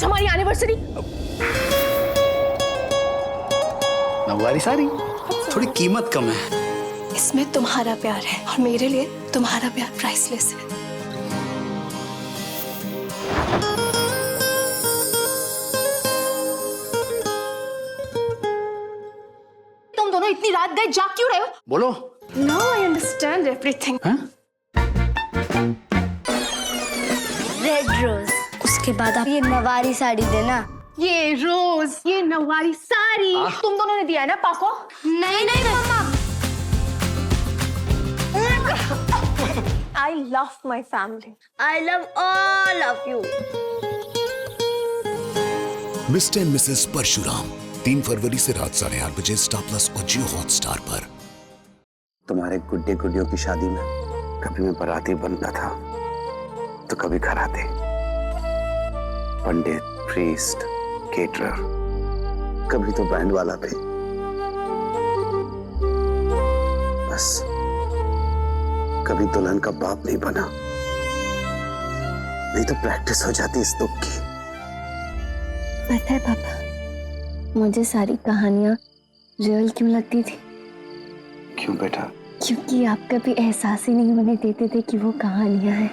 आज हमारी एनिवर्सरी। नववारी साड़ी थोड़ी कीमत कम है। इसमें तुम्हारा प्यार है और मेरे लिए तुम्हारा प्यार प्राइसलेस है। तुम दोनों इतनी रात गए जाग क्यों रहे हो? बोलो। Now I understand everything. Red rose, उसके बाद आप ये नवारी साड़ी देना। ये रोज, ये नवारी साड़ी तुम दोनों ने दिया है ना पाको? नहीं नहीं mama. I love my family. I love all of you. Mr and Mrs Parshuram 3 फरवरी से रात 8:30 बजे स्टार प्लस और जियो हॉटस्टार पर। तुम्हारे गुड्डे गुड्डियों की शादी में कभी मैं बाराती बनता था तो कभी खराते, पंडित, प्रीस्ट, केटरर, कभी तो बैंड वाला भी। बस कभी दुल्हन का बाप नहीं बना, नहीं तो प्रैक्टिस हो जाती इस दुख की। पता है पापा, मुझे सारी कहानियां रियल क्यों लगती थी? क्यों बेटा? क्योंकि आप कभी एहसास ही नहीं होने देते थे कि वो कहानियां हैं।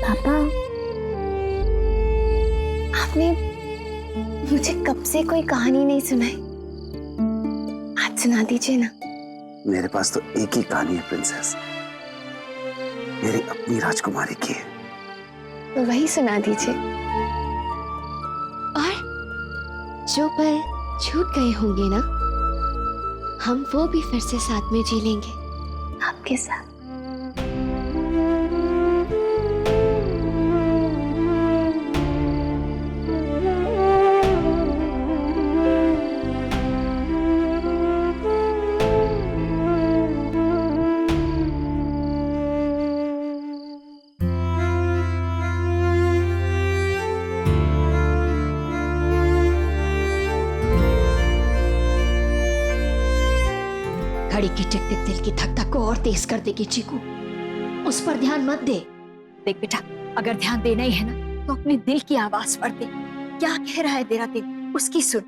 पापा, आपने मुझे कब से कोई कहानी नहीं सुनाई, आज सुना दीजिए ना। मेरे पास तो एक ही कहानी है प्रिंसेस, मेरी अपनी राजकुमारी की है। तो वही सुना दीजिए। और जो पल छूट गए होंगे ना, हम वो भी फिर से साथ में जी लेंगे आपके साथ। घड़ी की टिक टिक दिल की धक धक को और तेज कर देगी चीकू, उस पर ध्यान मत दे। देख बेटा, अगर ध्यान देना ही है ना तो अपने दिल की आवाज पर दे। क्या कह रहा है तेरा दिल, उसकी सुन।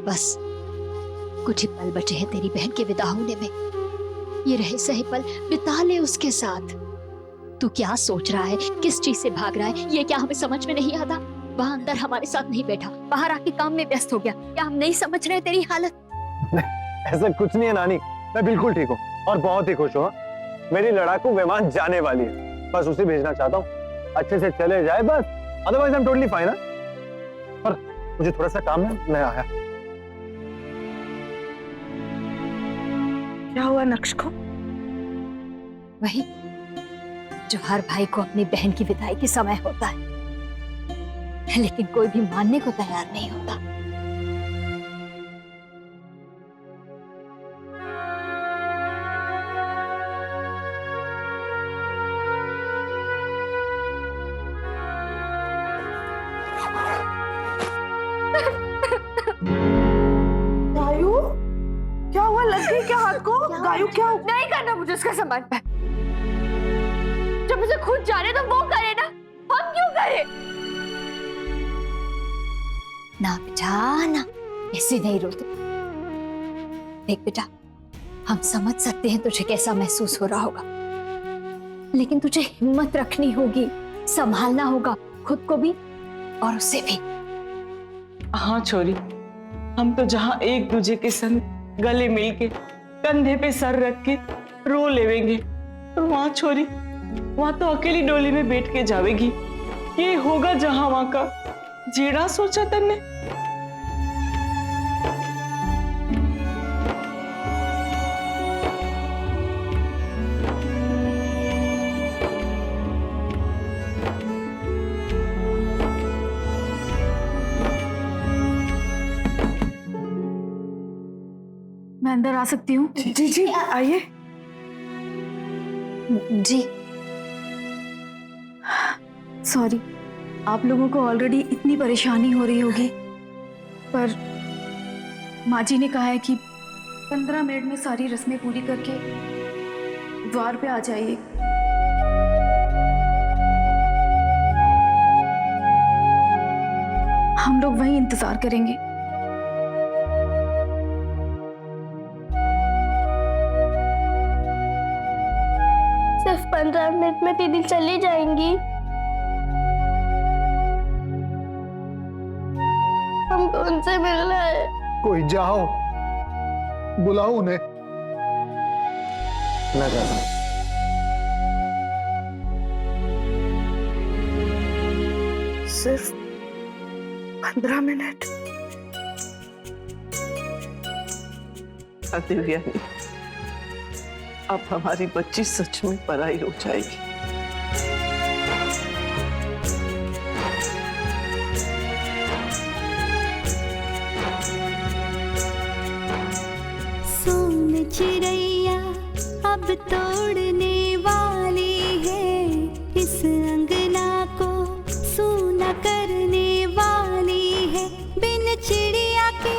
बस कुछ ही पल बचे हैं तेरी बहन के विदा होने में, ये रहे सही पल बिता ले उसके साथ। तू क्या सोच रहा है, किस चीज से भाग रहा है, ये क्या हमें समझ में नहीं आता? वहां अंदर हमारे साथ नहीं बैठा, बाहर आके काम में व्यस्त हो गया। क्या हम नहीं समझ रहे तेरी हालत? ऐसा कुछ नहीं है नानी, मैं बिल्कुल ठीक हूँ और बहुत ही खुश हूँ। मेरी लड़ाकू विमान जाने वाली है, बस उसे भेजना चाहता हूँ, अच्छे से चले जाए बस, otherwise I am totally fine. पर मुझे थोड़ा सा काम है, मैं आया। क्या हुआ नक्श को? वही जो हर भाई को अपनी बहन की विदाई के समय होता है, लेकिन कोई भी मानने को तैयार नहीं होता। गायू, क्या हुआ? लग गई क्या हाथ को? गायू क्या हुआ? नहीं करना मुझे उसका सामान पैक। जब मुझे खुद जाने तो वो करे ना, हम क्यों करें? ना बेटा ना, ऐसे नहीं रोते। देख बेटा, हम समझ सकते हैं तुझे कैसा महसूस हो रहा होगा, लेकिन तुझे हिम्मत रखनी होगी, संभालना होगा खुद को भी और उसे भी। हाँ छोरी, हम तो जहाँ एक दूजे के संग गले मिलके कंधे पे सर रख के रो लेवेंगे, तो वहाँ छोरी, वहाँ तो अकेली डोली में बैठ के जावेगी। ये होगा जहाँ वहाँ का जेड़ा सोचा तन्ने। मैं अंदर आ सकती हूँ? जी जी आइए। जी सॉरी, आप लोगों को ऑलरेडी इतनी परेशानी हो रही होगी, पर माँ जी ने कहा है कि 15 मिनट में सारी रस्में पूरी करके द्वार पे आ जाइए। हम लोग वहीं इंतजार करेंगे। सिर्फ 15 मिनट में दीदी चली जाएंगी। हमको उनसे मिलना है। कोई जाओ, बुलाओ उन्हें। मैं जा रहा हूं। सिर्फ 15 मिनट। देवयानी, अब हमारी बच्ची सच में पराई हो जाएगी। सोन चिड़ैया अब तोड़ने वाली है, इस अंगना को सूना करने वाली है। बिन चिड़िया के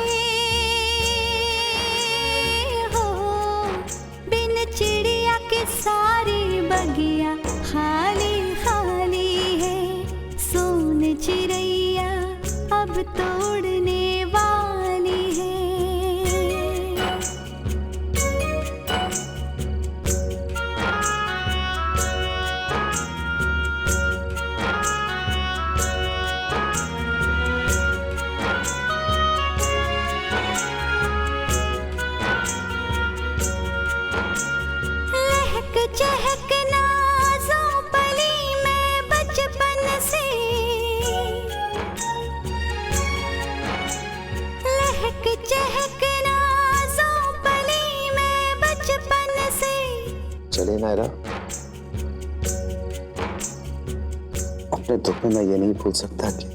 हो, बिन चिड़िया के सारी बगिया खाली खाली है। सोन चिड़ैया अब तोड़ने वाली है। लहक चहक नाज़ों पली में बचपन से, लहक चहक नाज़ों पली में बचपन से। चले नायरा, अपने दुख में मैं ये नहीं भूल सकता कि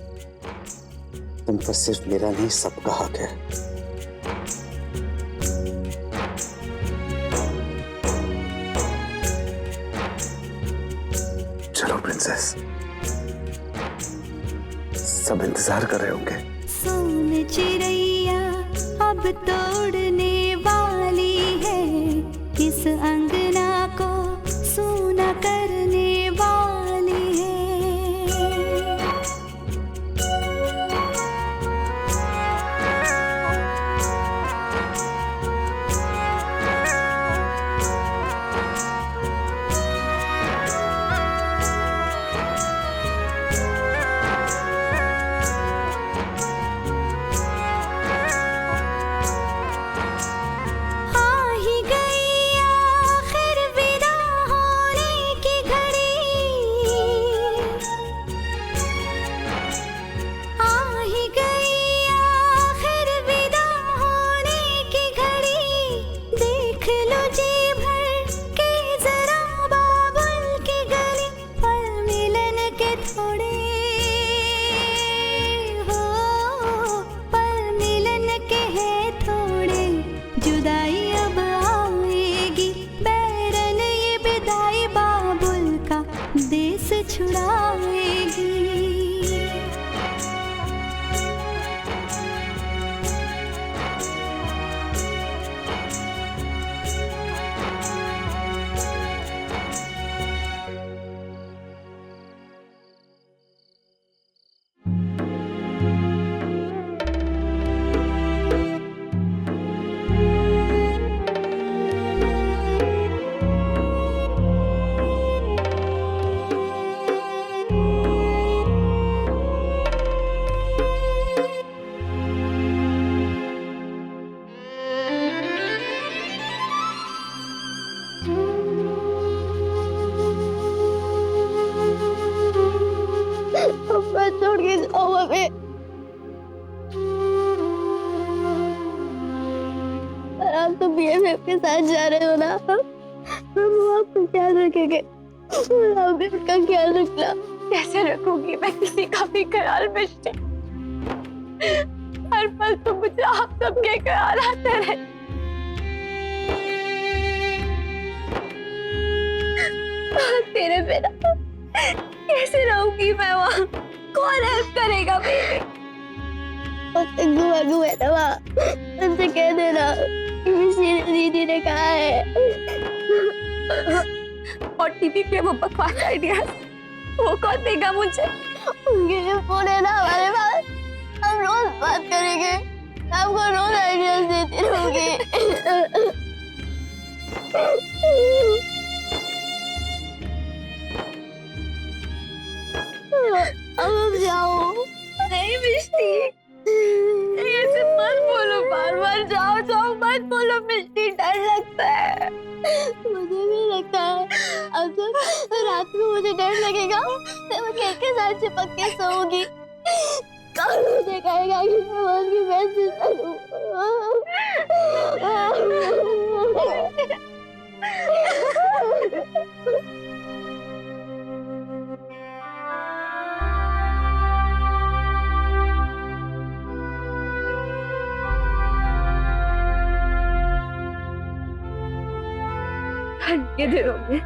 तुम पर सिर्फ मेरा नहीं सबका हक है। चलो प्रिंसेस, सब इंतजार कर रहे होंगे। सोन चिड़ैया अब तोड़ने वाली है, इस अंगना को सूना करने वाली है। आ ही गई आखिर विदा होने की घड़ी, आ ही गई आखिर विदा होने की घड़ी। देख लो जी भर के जरा बाबुल की गली, पल मिलन के थोड़े हो, पल मिलन के है थोड़े। जुदाई अब आएगी बैरन, ये विदाई बाबुल का देश छुड़ाएगी। अब्बा छोड़ के जाओ हमें। और आप तो BFF के साथ जा रहे हो ना, हम आपका ख्याल रखेंगे। आप भी उसका ख्याल रखना। कैसे रखूंगी मैं किसी का भी ख्याल मिश्री? हर पल तो मुझे आप सबके ख्याल आते रहे। तेरे बिना कैसे रहूंगी मैं वहाँ? कौन हेल्प करेगा मेरी? गुआ है ना वहाँ, उनसे कह देना मिश्री दीदी ने कहा है। और टीवी पे वो बकवास आइडिया वो कौन देगा मुझे? उनके लिए फोन है ना हमारे पास, हम बात करेंगे? आपको रोज आइडियाज देती रहूंगी। अब जाओ। नहीं मिष्टी, ऐसे मत बोलो, बार बार जाओ जाओ मत बोलो मिष्टी, डर लगता है। मुझे भी लगता है। अब जब रात में मुझे डर लगेगा तो मैं के साथ चिपक के सोऊंगी। कौन मुझे कहेगा कि मैं उसकी बेइज्जती करूं? ठंड के दिनों में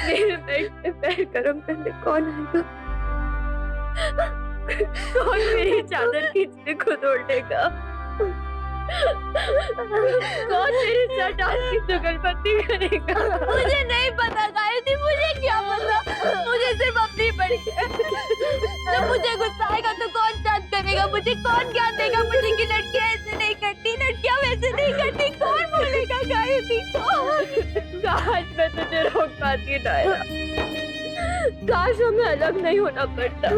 मेरे बेड पे पैर गरम करने कौन आएगा? कौन मेरी चादर खींचने खुद ओढ़ेगा? कौन मेरे सर डाल की जुगलबंदी करेगा? मुझे नहीं पता गायत्री, मुझे क्या पता। मुझे सिर्फ अपनी पड़ी है। जब मुझे गुस्सा आएगा तो कौन जांच करेगा? मुझे कौन ज्ञान देगा मुझे कि लड़कियां ऐसे नहीं करती, लड़कियां वैसे नहीं करती? कौन बोलेगा गायत्री? कौन? काश मैं तुझे रोक पाती नायरा, काश हमें अलग नहीं होना पड़ता।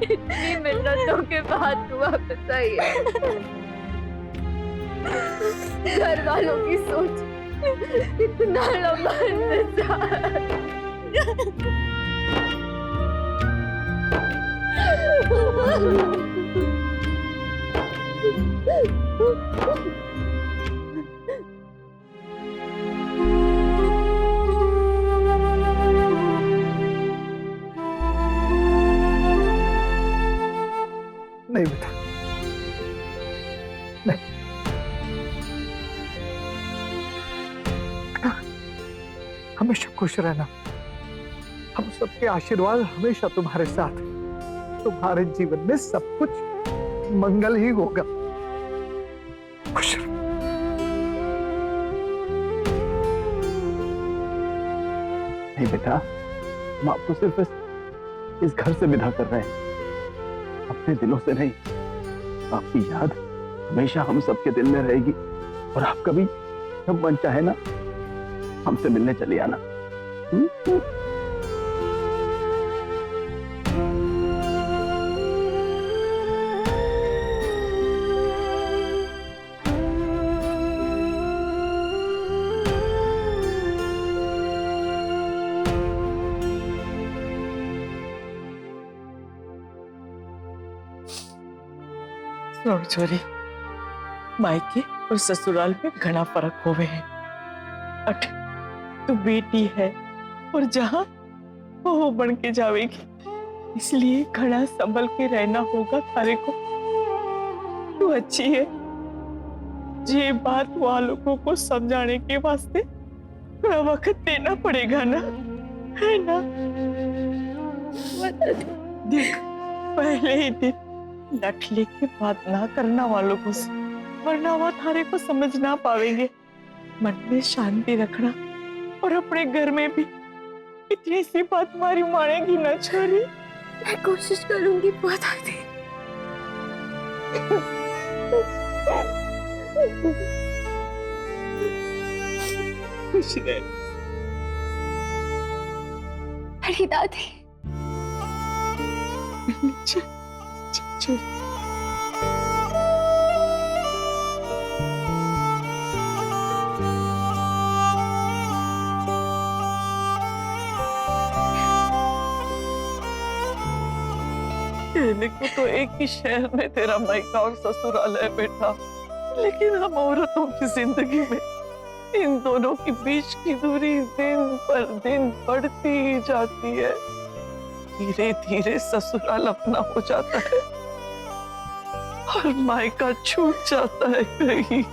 इतनी मिन्नतों के बाद तू वापस आई है। घर वालों की सोच इतना लंबा इंतजार। नहीं बेटा, नहीं। हमेशा खुश रहना। हम सबके आशीर्वाद हमेशा तुम्हारे साथ। तुम्हारे जीवन में सब कुछ मंगल ही होगा। खुश रहो। नहीं बेटा, हम आपको सिर्फ इस घर से विदा कर रहे हैं, अपने दिलों से नहीं। आपकी याद हमेशा हम सबके दिल में रहेगी। और आप कभी जब मन चाहे ना हमसे मिलने चले आना। सुन छोरी, मायके और ससुराल में घना फर्क होवे है। अठ तू बेटी है और जहां वो बन के जावेगी, इसलिए घना संभल के रहना होगा थारे को। तू अच्छी है, ये बात वालों को समझाने के वास्ते थोड़ा वक्त देना पड़ेगा ना, है ना? देख, पहले ही दिन लठ लेके बात ना करना वालों को, वरना वो थारे को समझ ना पावेंगे। मन में शांति रखना और अपने घर में भी इतनी सी बात मारी मानेगी ना छोरी। मैं कोशिश करूंगी बता दे। खुश रह बड़ी दादी। छोरी कहने को तो एक ही शहर में तेरा मायका और ससुराल है बेटा, लेकिन हम औरतों की जिंदगी में इन दोनों के बीच की दूरी दिन पर दिन बढ़ती ही जाती है। धीरे धीरे ससुराल अपना हो जाता है और मायका छूट जाता है कहीं।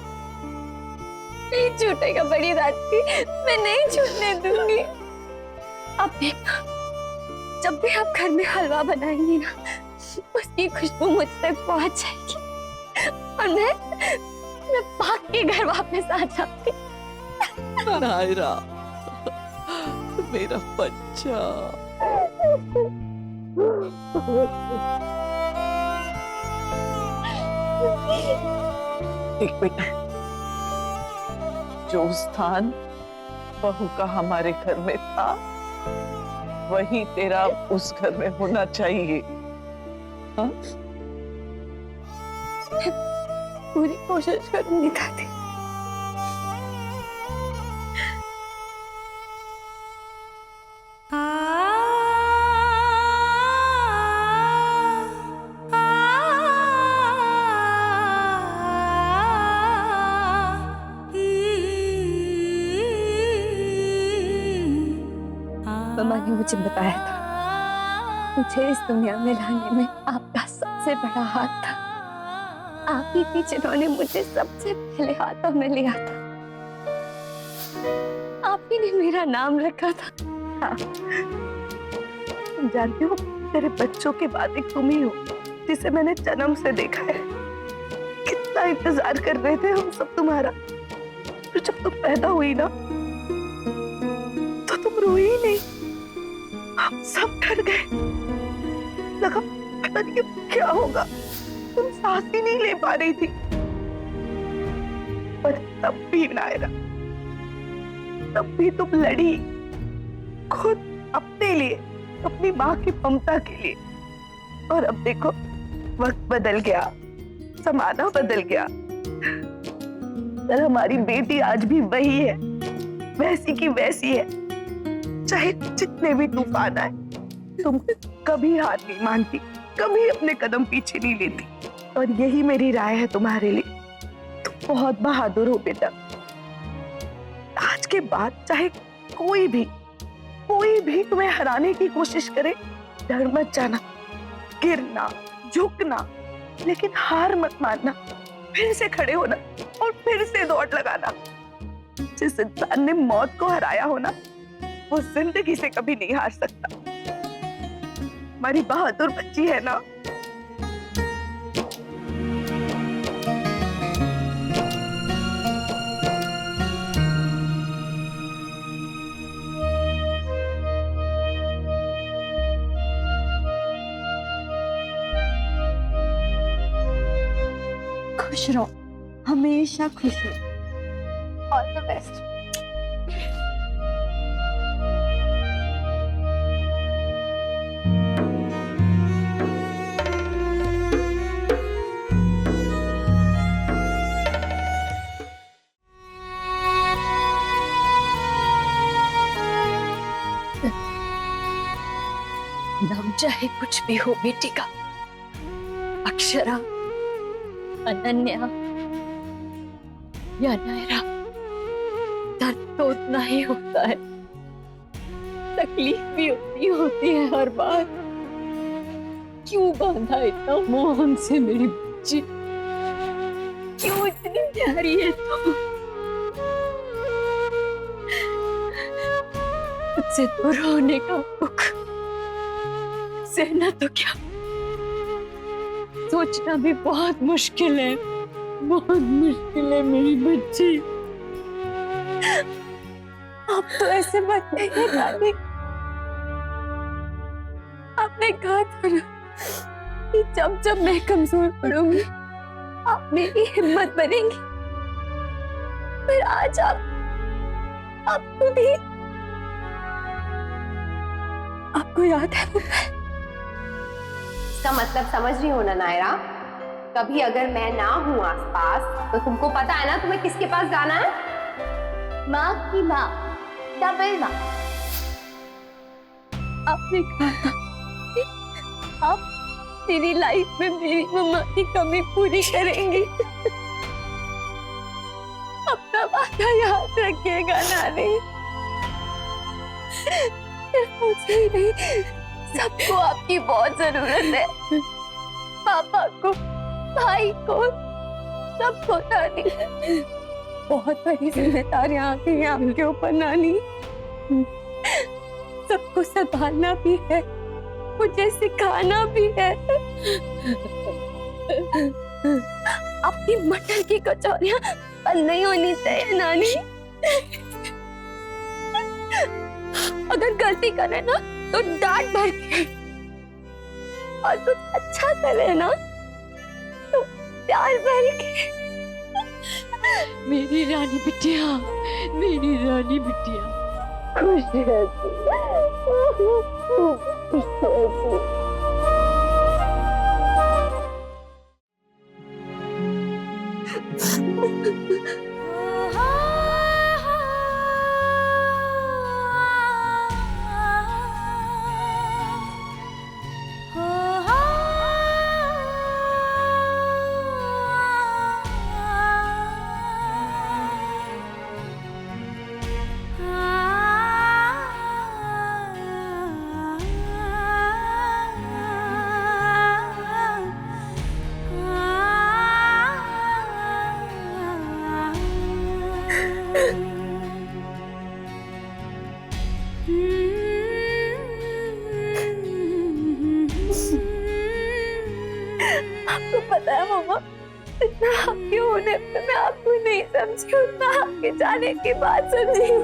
नहीं छूटेगा बड़ी दादी, मैं नहीं छूटने दूंगी। अब देखना, जब भी आप घर में हलवा बनाएंगी ना, उसकी खुशबू मुझ तक पहुंच जाएगी और मैं भाग के घर वापस आ जाऊंगी। नायरा, मेरा बच्चा। देख बेटा, जो स्थान बहू का हमारे घर में था वही तेरा उस घर में होना चाहिए। हाँ? पूरी कोशिश करूंगी दादी। मम्मा ने मुझे बताया था, मुझे इस दुनिया में लाने में आपका सबसे बड़ा हाथ था। आप ही थी जिन्होंने मुझे सबसे पहले हाथों में लिया था। आप ही ने मेरा नाम रखा था। हाँ। तुम जानती हो, तेरे बच्चों के बाद एक तुम ही हो जिसे मैंने जन्म से देखा है। कितना इंतजार कर रहे थे हम सब तुम्हारा। तो जब तुम पैदा हुई ना, तो तुम रोई ही नहीं। हम सब डर गए, लगा पता नहीं क्या होगा। तुम सांस ही नहीं ले पा रही थी। पर तब भी नायरा, तब भी तुम लड़ी, खुद अपने लिए, अपनी माँ की ममता के लिए। और अब देखो, वक्त बदल गया, जमाना बदल गया, पर हमारी बेटी आज भी वही है, वैसी की वैसी है। चाहे जितने भी तूफान आए, तुम कभी हार नहीं मानती, कभी अपने कदम पीछे नहीं लेती। और यही मेरी राय है तुम्हारे लिए। तुम बहुत बहादुर हो बेटा। आज के बाद चाहे कोई भी तुम्हें हराने की कोशिश करे, डर मत जाना, गिरना, झुकना, लेकिन हार मत मानना। फिर से खड़े होना और फिर से दौड़ लगाना। जिस इंसान ने मौत को हराया हो ना, वो जिंदगी से कभी नहीं हार सकता। हमारी बहादुर बच्ची है ना। खुश रहो, हमेशा खुश रहो। All the best. नाम चाहे कुछ भी हो बेटी का, अक्षरा, अनन्या या नायरा, दर्द तो उतना ही होता है, तकलीफ भी उतनी होती है हर बार। क्यों बांधा इतना मोह हमसे मेरी बच्ची? क्यों इतनी प्यारी है तू? तुझसे दूर होने का दुख सहना तो क्या, सोचना भी बहुत मुश्किल है, बहुत मुश्किल है मेरी बच्ची। आप तो ऐसे मत कहिए दादी। आपने कहा था ना कि जब जब मैं कमजोर पड़ूंगी आप मेरी हिम्मत बनेंगी। पर आज आपको भी, आपको याद है इसका मतलब समझ रही हो ना नायरा? कभी अगर मैं ना हूं आसपास तो तुमको पता है ना तुम्हें किसके पास जाना है? माँ की माँ, डबल माँ। आपने कहा था कि आप मेरी लाइफ में मेरी मम्मा की कमी पूरी करेंगी। अपना वादा याद रखिएगा नानी। सिर्फ मुझे ही नहीं, सबको आपकी बहुत जरूरत है। पापा को, भाई को, सबको नानी। बहुत बड़ी जिम्मेदारियां आ गई हैं आपके ऊपर नानी। सबको संभालना भी है, मुझे सिखाना भी है। आपकी मटर की कचौरियां बंद नहीं होनी चाहिए नानी। अगर गलती करे ना तो डांट भर के, और कुछ अच्छा करे ना प्यार भर के। मेरी रानी बिटिया, मेरी रानी बिटिया। खुश रहती। आपको पता है मामा, इतना आपके होने पे मैं आपको नहीं समझी, उतना आपके जाने के बाद समझी हूँ।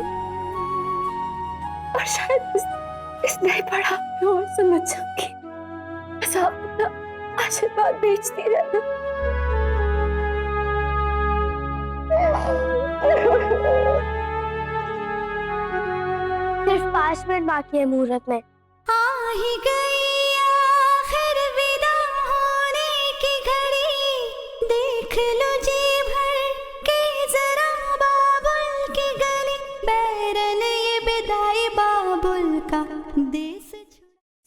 और शायद इस नए पड़ाव में और समझ जाऊंगी। बस आप अपना आशीर्वाद भेजती रहना। सिर्फ 5 मिनट बाकी है मुहूर्त में। आ ही गई आखिर विदा होने की घड़ी, देख लो जी भर के जरा बाबुल की गली, बैरन ये विदाई बाबुल का देश।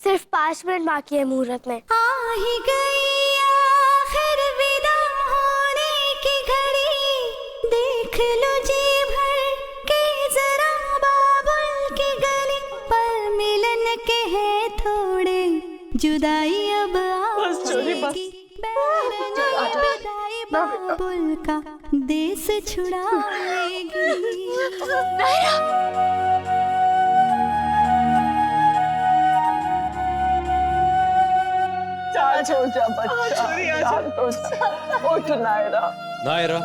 सिर्फ 5 मिनट बाकी है मुहूर्त में। आ ही गई आखिर विदा होने की घड़ी, देख लो जी भर के जरा बाबुल की गली, पर मिलन के है थोड़े, जुदाई अब आएगी, बैरन ये विदाई बाबुल का देश छुड़ाएगी। शांत हो जा बच्चा, शांत हो जा। उठ नायरा। नायरा,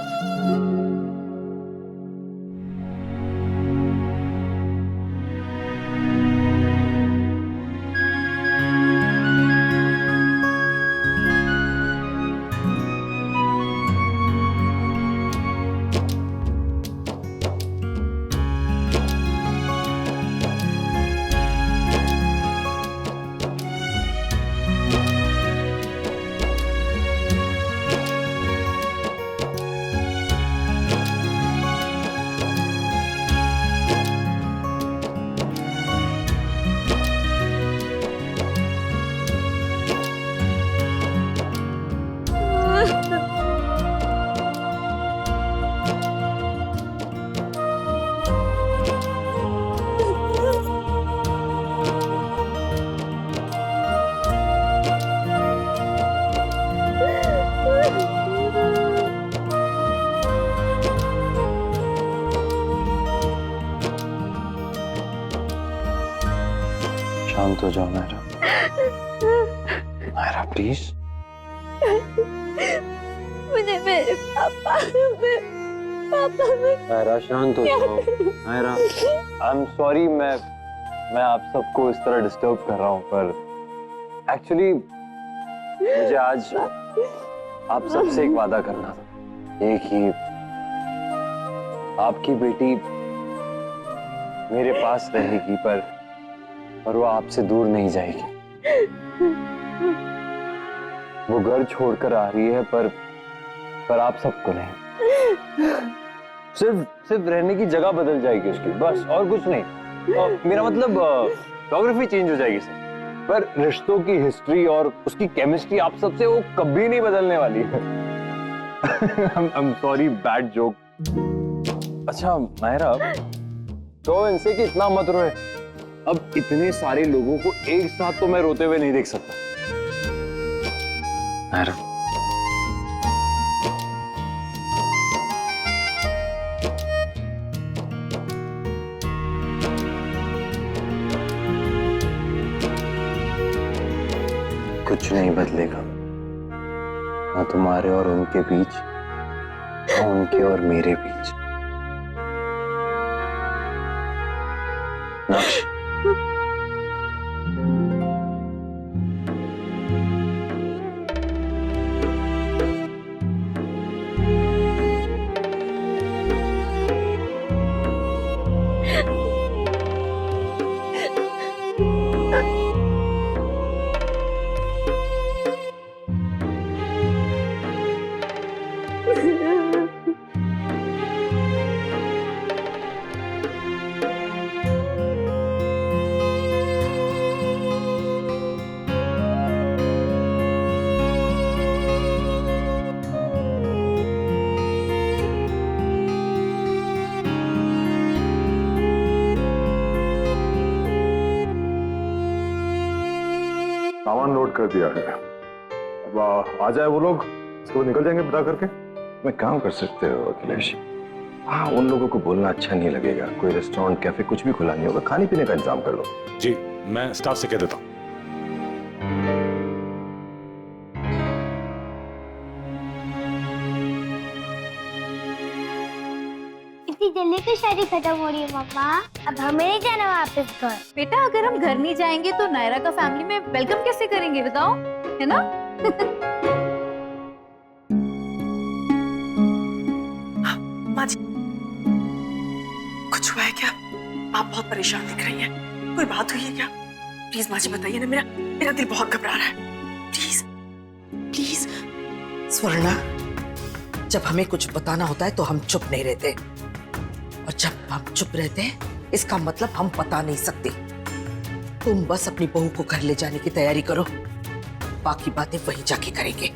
शांत हो जाओ नायरा। नायरा प्लीज। मुझे मेरे पापा में नायरा शांत हो जाओ। नायरा आई एम सॉरी, मैं आप सबको इस तरह डिस्टर्ब कर रहा हूँ, पर एक्चुअली मुझे आज आप सबसे एक वादा करना था। एक ही, आपकी बेटी मेरे पास रहेगी, पर वो आपसे दूर नहीं जाएगी। वो घर छोड़कर आ रही है, पर आप सबको नहीं। सिर्फ रहने की जगह बदल जाएगी उसकी, बस, और कुछ नहीं। मेरा मतलब ज्योग्राफी चेंज हो जाएगी सर, पर रिश्तों की हिस्ट्री और उसकी केमिस्ट्री आप सबसे वो कभी नहीं बदलने वाली है। I'm sorry, bad joke. अच्छा नायरा, तो इनसे कि इतना मत रोए। अब इतने सारे लोगों को एक साथ तो मैं रोते हुए नहीं देख सकता। नायरा कुछ नहीं बदलेगा, ना तुम्हारे और उनके बीच, ना उनके और मेरे बीच। नक्श सामान लोड कर दिया है। अब आ जाए वो लोग, उसके बाद निकल जाएंगे बता करके। मैं काम कर सकते हो अखिलेश। हाँ, उन लोगों को बोलना अच्छा नहीं लगेगा। कोई रेस्टोरेंट कैफे कुछ भी खुला नहीं होगा, खाने पीने का इंतजाम कर लो। जी, मैं स्टाफ से कह देता हूँ। इतनी जल्दी तो शादी खत्म हो रही है मम्मा, अब हमें नहीं जाना वापस घर। बेटा अगर हम घर नहीं जाएंगे तो नायरा का फैमिली में वेलकम कैसे करेंगे बताओ, है ना? माँ जी, कुछ हुआ है क्या? आप बहुत परेशान दिख रही हैं। कोई बात हुई है क्या? प्लीज माँ जी बताइए ना, मेरा दिल बहुत घबरा रहा है। Please please. स्वर्णा, जब हमें कुछ बताना होता है तो हम चुप नहीं रहते, और जब हम चुप रहते हैं इसका मतलब हम बता नहीं सकते। तुम बस अपनी बहू को घर ले जाने की तैयारी करो, बाकी बातें वहीं जाके करेंगे।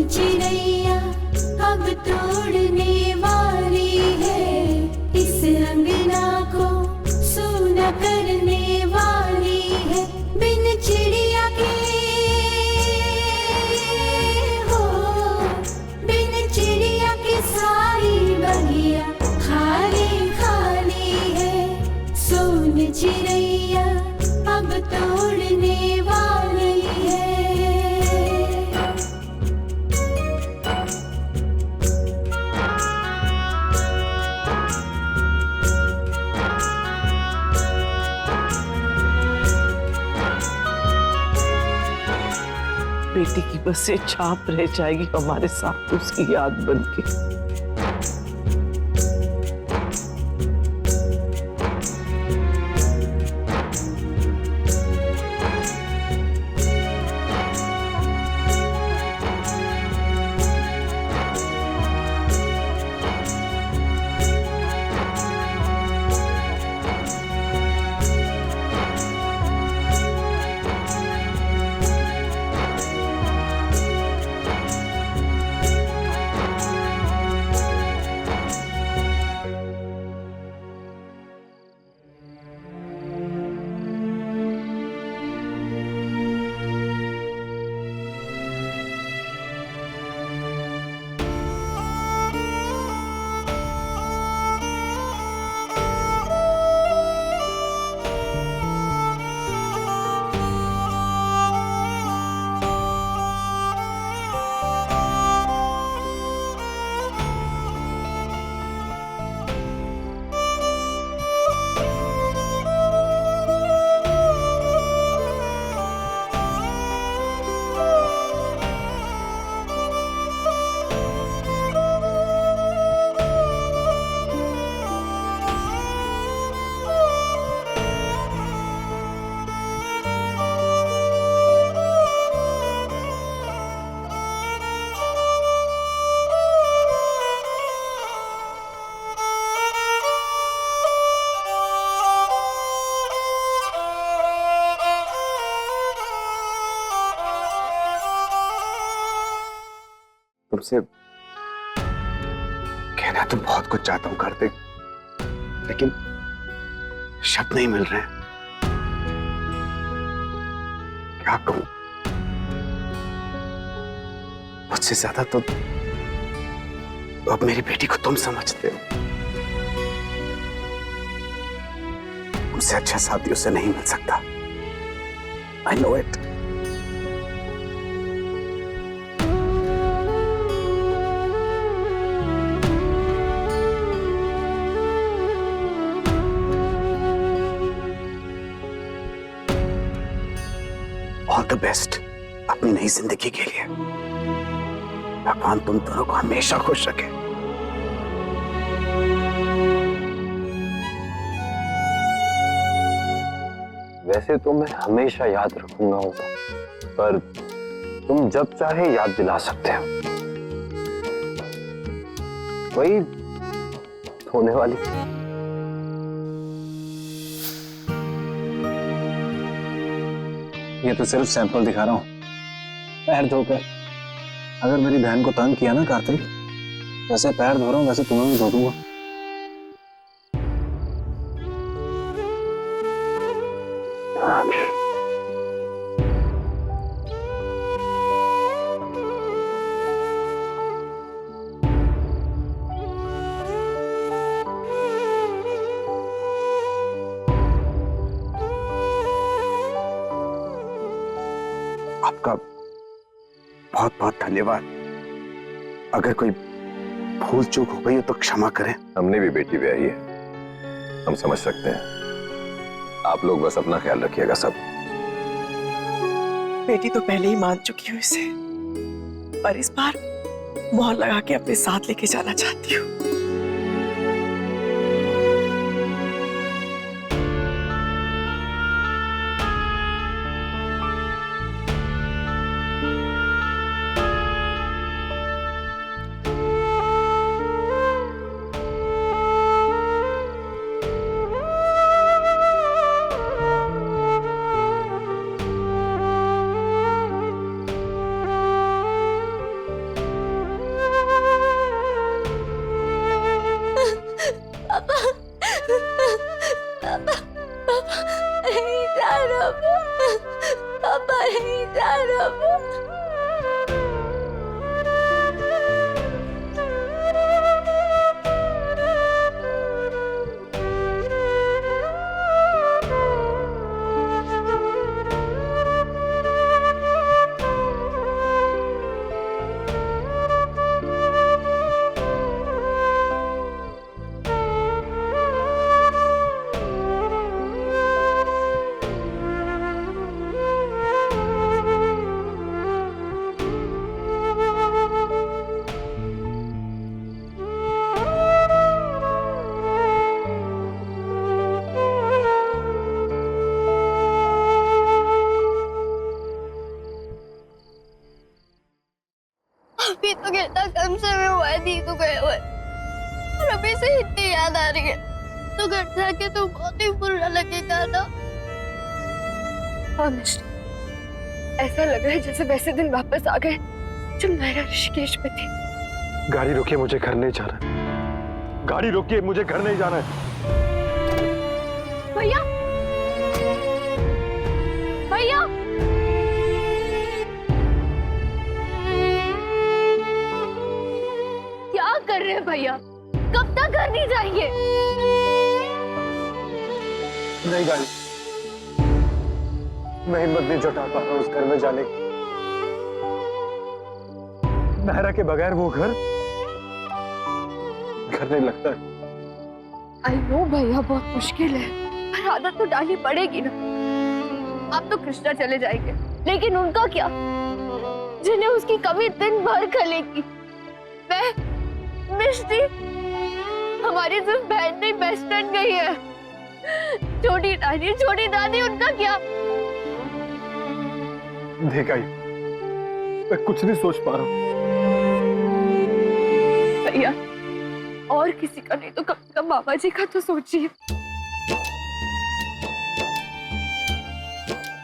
चिड़ैया अब तोड़ने वाली है, इस अंगना को सूना करने वाली है। बिन चिड़िया के हो, बिन चिड़िया के सारी बगिया खाली खाली है। सोन चिड़ैया अब तोड़ने वाली है। बेटी की बस ये छाप रह जाएगी हमारे साथ, उसकी याद बन के। तुमसे कहना तो बहुत कुछ चाहता हूं कार्तिक, लेकिन शब्द नहीं मिल रहे हैं। क्या कहूं? मुझसे ज्यादा तो अब मेरी बेटी को तुम समझते हो। उनसे अच्छा साथी उसे नहीं मिल सकता। I know it. All the best अपनी नई जिंदगी के लिए। भगवान तुम दोनों को हमेशा खुश रखे। वैसे तो मैं हमेशा याद रखूंगा उनका, पर तुम जब चाहे याद दिला सकते हो। वही होने वाली। ये तो सिर्फ सैंपल दिखा रहा हूं। पैर धोकर अगर मेरी बहन को तंग किया ना कार्तिक, जैसे पैर धो रहा हूं वैसे तुम्हें भी धो दूंगा। आपका बहुत बहुत धन्यवाद। अगर कोई भूल चूक हो गई हो तो क्षमा करें। हमने भी बेटी ब्याही है, हम समझ सकते हैं। आप लोग बस अपना ख्याल रखिएगा सब। बेटी तो पहले ही मान चुकी हूँ इसे, पर इस बार मोहर लगा के अपने साथ लेके जाना चाहती हूँ। अभी तो कितना कम समय हुआ है दी को गए हुए, और अभी से इतनी याद आ रही है, तो घर जाके तो बहुत ही बुरा लगेगा ना। हाँ मिस्टर, ऐसा लग रहा है जैसे वैसे दिन वापस आ गए जब नायरा ऋषिकेश में थी। गाड़ी रोकिए, मुझे घर नहीं जाना है। गाड़ी रोकिए, मुझे घर नहीं जाना है। भैया, भैया, क्या कर रहे हैं भैया? कब तक घर नहीं जाएंगे? नहीं गाड़ी, मैं हिम्मत नहीं जुटा पा रहा उस घर में जाने की। नायरा के बगैर वो घर नहीं लगता है। आई नो भैया, बहुत मुश्किल है, पर आदत तो डालनी पड़ेगी ना। आप तो कृष्णा चले जाएंगे, लेकिन उनका क्या, जिन्हें उसकी कमी दिन भर खलेगी? मैं मिष्टी, हमारी सिर्फ बहन नहीं बेस्ट फ्रेंड गई है। छोटी नानी, छोटी दादी, उनका क्या? देखा ही, मैं कुछ नहीं सोच पा रहा हूँ। भैया, और किसी का नहीं तो कम से कम बाबा जी का तो सोचिए।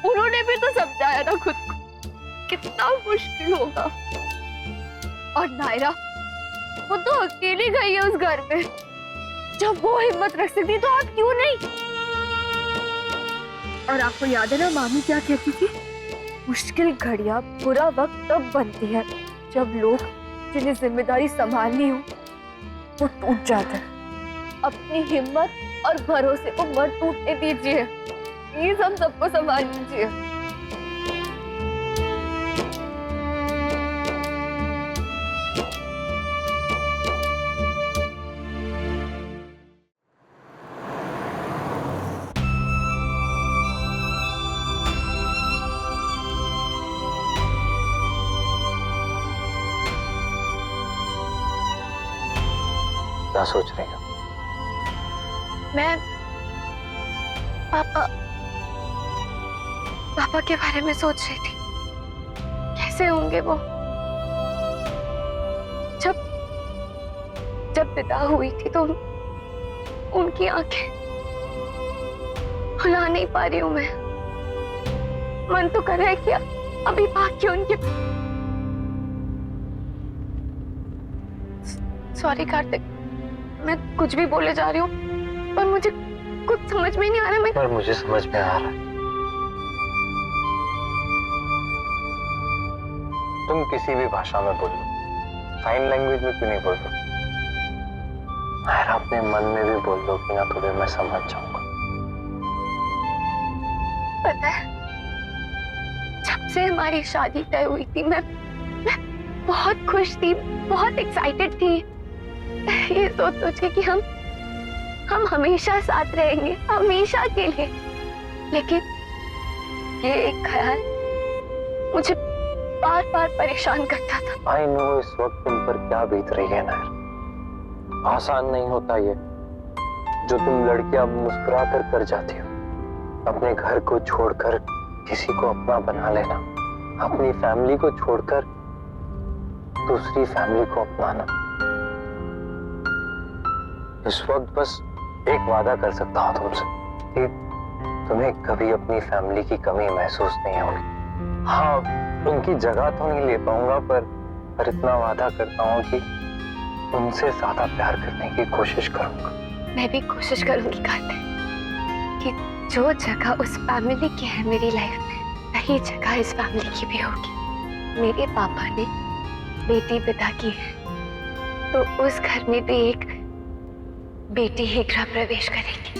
उन्होंने भी तो समझाया ना खुद को, कितना मुश्किल होगा। और नायरा, वो तो अकेली गई है उस घर में। जब वो हिम्मत रख सकती तो आप क्यों नहीं? और आपको याद है ना मामी क्या कहती थी? मुश्किल घड़ियां, बुरा वक्त तब बनती है जब लोग जिन्हें जिम्मेदारी संभालनी हो वो टूट जाता है। अपनी हिम्मत और भरोसे को मत टूटने दीजिए। प्लीज हम सबको संभाल लीजिए। क्या सोच रही हो? मैं पापा के बारे में सोच रही थी। कैसे होंगे वो जब विदा हुई थी तो उनकी आंखें भुला नहीं पा रही हूं मैं। मन तो कर रहा है कि अभी भाग के उनके। सॉरी कार्तिक, मैं कुछ भी बोले जा रही हूँ, पर मुझे कुछ समझ में नहीं आ रहा। पर मुझे समझ में आ रहा है। तुम किसी भी भाषा में बोलो, साइन लैंग्वेज में क्यों नहीं बोल रहे? नायरा, अपने मन में भी बोल दो कि ना, तुम्हें मैं समझ जाऊंगा। पता है, जब से हमारी शादी तय हुई थी मैं बहुत खुश थी, बहुत एक्साइटेड थी, ये सोच के कि हम हमेशा साथ रहेंगे, हमेशा के लिए। लेकिन ये एक ख्याल मुझे बार बार परेशान करता था। आई नो इस वक्त तुम पर क्या बीत रही है नायर। आसान नहीं होता ये जो तुम लड़कियां मुस्कुरा कर जाती हो। अपने घर को छोड़कर किसी को अपना बना लेना, अपनी फैमिली को छोड़कर दूसरी फैमिली को अपनाना। इस वक्त बस एक वादा कर सकता हूं तुमसे कि तुम्हें कभी अपनी फैमिली की कमी महसूस नहीं होगी। हाँ, उनकी जगह तो नहीं ले पाऊंगा, पर इतना वादा करता हूँ कि उनसे ज्यादा प्यार करने की कोशिश करूंगा। मैं भी कोशिश करूंगी कार्तिक कि जो जगह उस फैमिली की है मेरी लाइफ में, वही जगह इस फैमिली की भी होगी। मेरे पापा ने बेटी पिता की है, तो उस घर में भी एक बेटी ही गृह प्रवेश करेगी।